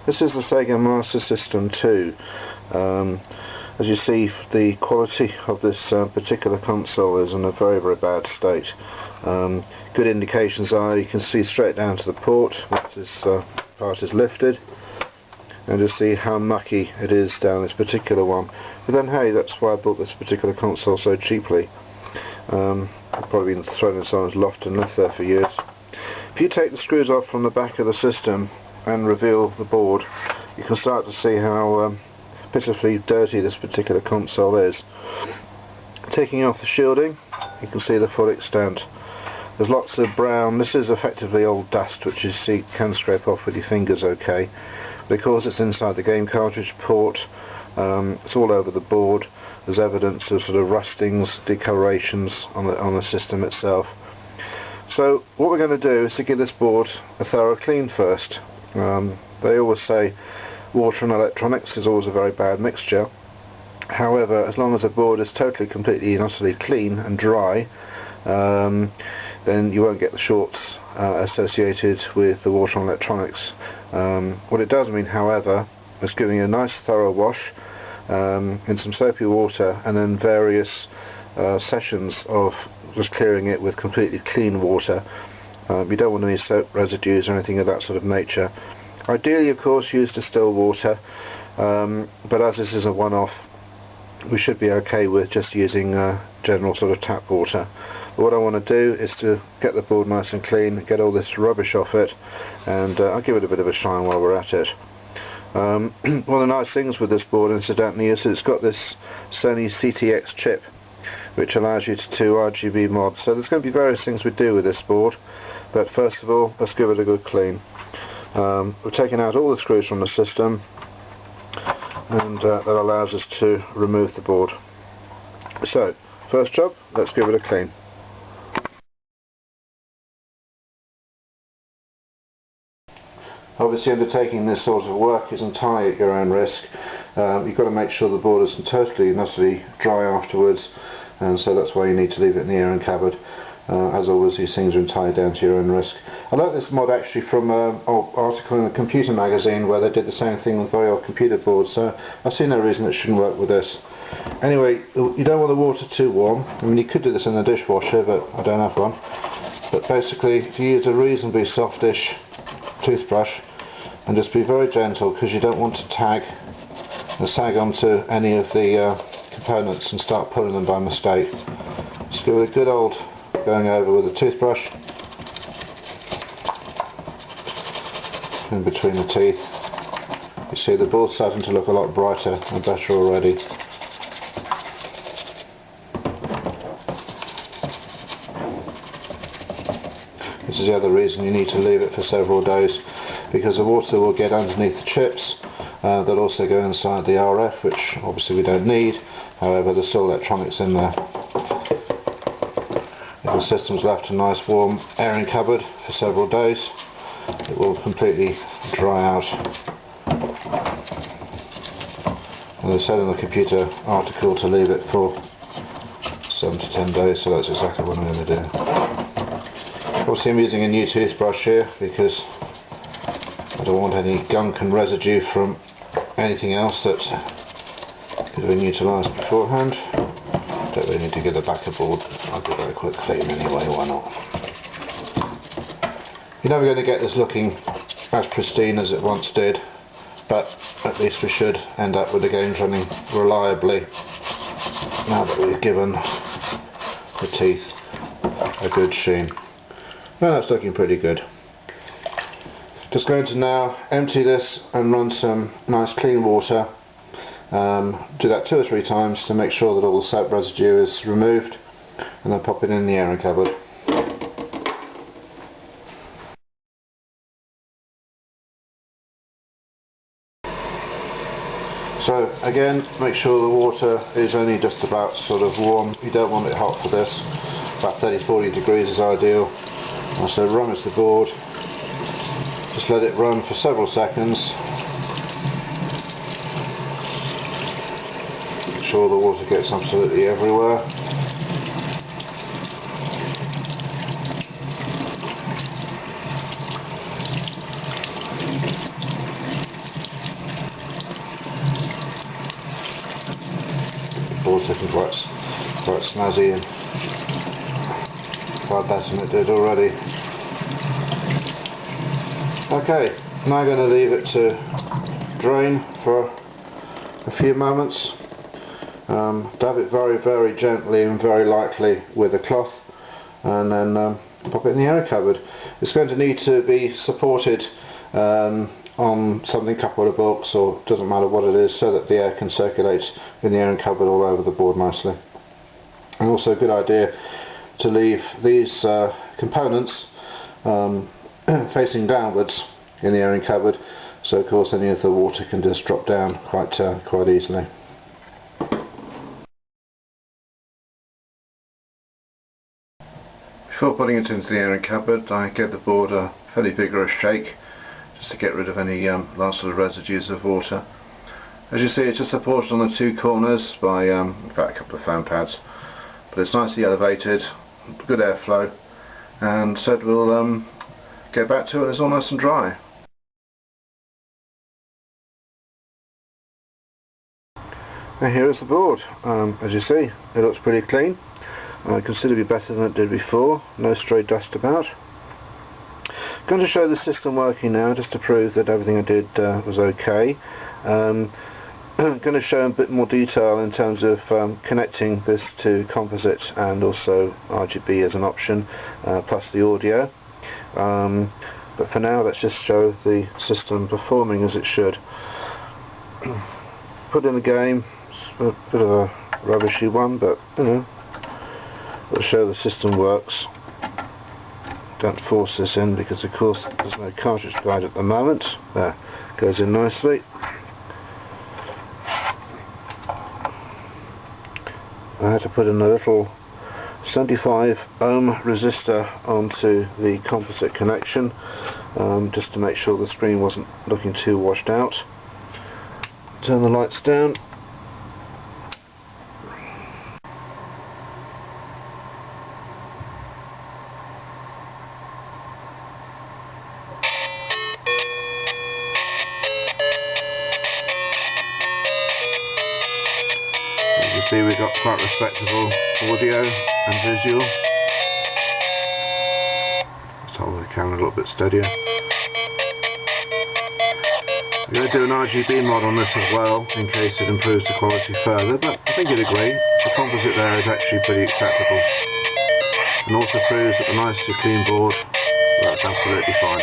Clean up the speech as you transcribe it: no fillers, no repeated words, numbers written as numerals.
This is the Sega Master System 2. As you see, the quality of this particular console is in a very bad state. Good indications are you can see straight down to the port, which this part is lifted, and just see how mucky it is down this particular one. But then hey, that's why I bought this particular console so cheaply. I've probably been thrown in someone's loft and left there for years. If you take the screws off from the back of the system and reveal the board, you can start to see how pitifully dirty this particular console is. Taking off the shielding, you can see the full extent. There's lots of brown. This is effectively old dust, which you see can scrape off with your fingers okay. Because it's inside the game cartridge port, it's all over the board. There's evidence of sort of rustings, decolorations on the system itself. So what we're going to do is to give this board a thorough clean first. They always say water and electronics is always a very bad mixture. However, as long as the board is totally, completely and utterly clean and dry, then you won't get the shorts associated with the water and electronics. What it does mean, however, is giving a nice thorough wash in some soapy water, and then various sessions of just clearing it with completely clean water. You don't want any soap residues or anything of that sort of nature. Ideally, of course, use distilled water, but as this is a one-off, we should be okay with just using general sort of tap water. But what I want to do is to get the board nice and clean, get all this rubbish off it, and I'll give it a bit of a shine while we're at it. One of the nice things with this board, incidentally, is that it's got this Sony CTX chip, which allows you to do RGB mods. So there's going to be various things we do with this board, but first of all, let's give it a good clean. We've taken out all the screws from the system, and that allows us to remove the board. So, first job, let's give it a clean. Obviously, undertaking this sort of work is entirely at your own risk. You've got to make sure the board isn't totally and utterly dry afterwards, and so that's why you need to leave it in the airing cupboard. As always, these things are entirely down to your own risk. I learnt this mod actually from an article in a computer magazine where they did the same thing with very old computer boards, so I see no reason it shouldn't work with this. Anyway, you don't want the water too warm. I mean, you could do this in the dishwasher, but I don't have one. But basically, if you use a reasonably softish toothbrush, and just be very gentle, because you don't want to sag onto any of the components and start pulling them by mistake. Just give it a good old going over with a toothbrush in between the teeth. You see the board's starting to look a lot brighter and better already. This is the other reason you need to leave it for several days, because the water will get underneath the chips. They'll also go inside the RF, which obviously we don't need. However, there's still electronics in there. If the system's left a nice warm airing cupboard for several days, it will completely dry out. And they said in the computer article to leave it for 7 to 10 days, so that's exactly what I'm going to do. Obviously I'm using a new toothbrush here because I don't want any gunk and residue from anything else that could have been utilised beforehand. Don't really need to give the back of the board. I'll give it a quick clean anyway, why not? You're never going to get this looking as pristine as it once did, but at least we should end up with the games running reliably now that we've given the teeth a good sheen. Well, that's looking pretty good. Just going to now empty this and run some nice clean water. Do that 2 or 3 times to make sure that all the soap residue is removed, and then pop it in the airing cupboard. So again, make sure the water is only just about sort of warm. You don't want it hot for this. About 30-40 degrees is ideal. So rummage the board. Just let it run for several seconds. Make sure the water gets absolutely everywhere. board's looking quite snazzy and far better than it did already. Okay, now I'm going to leave it to drain for a few moments. Dab it very gently and very lightly with a cloth, and then pop it in the air cupboard. It's going to need to be supported on something, couple of bolts, or doesn't matter what it is, so that the air can circulate in the airing cupboard all over the board nicely. And also a good idea to leave these components facing downwards in the airing cupboard, so of course any of the water can just drop down quite easily. Before putting it into the airing cupboard, I give the board a fairly vigorous shake just to get rid of any last sort of residues of water. As you see, it's just supported on the two corners by about a couple of foam pads, but it's nicely elevated, good airflow, and so we'll get back to it. It's all nice and dry. Now here is the board. As you see, it looks pretty clean. Considerably better than it did before. No stray dust about. I'm going to show the system working now, just to prove that everything I did was okay. I'm going to show a bit more detail in terms of connecting this to composite and also RGB as an option, plus the audio. But for now, let's just show the system performing as it should. Put in the game. It's a bit of a rubbishy one, but you know, we'll show the system works. Don't force this in because of course there's no cartridge guide at the moment. There, goes in nicely. I had to put in a little 75 ohm resistor onto the composite connection, just to make sure the screen wasn't looking too washed out. Turn the lights down. As you see, we've got quite respectable audio and visual. Let's hold the camera a little bit steadier. I'm going to do an RGB mod on this as well, in case it improves the quality further, but I think you'd agree, the composite there is actually pretty acceptable. And also proves that the nicely clean board, that's absolutely fine.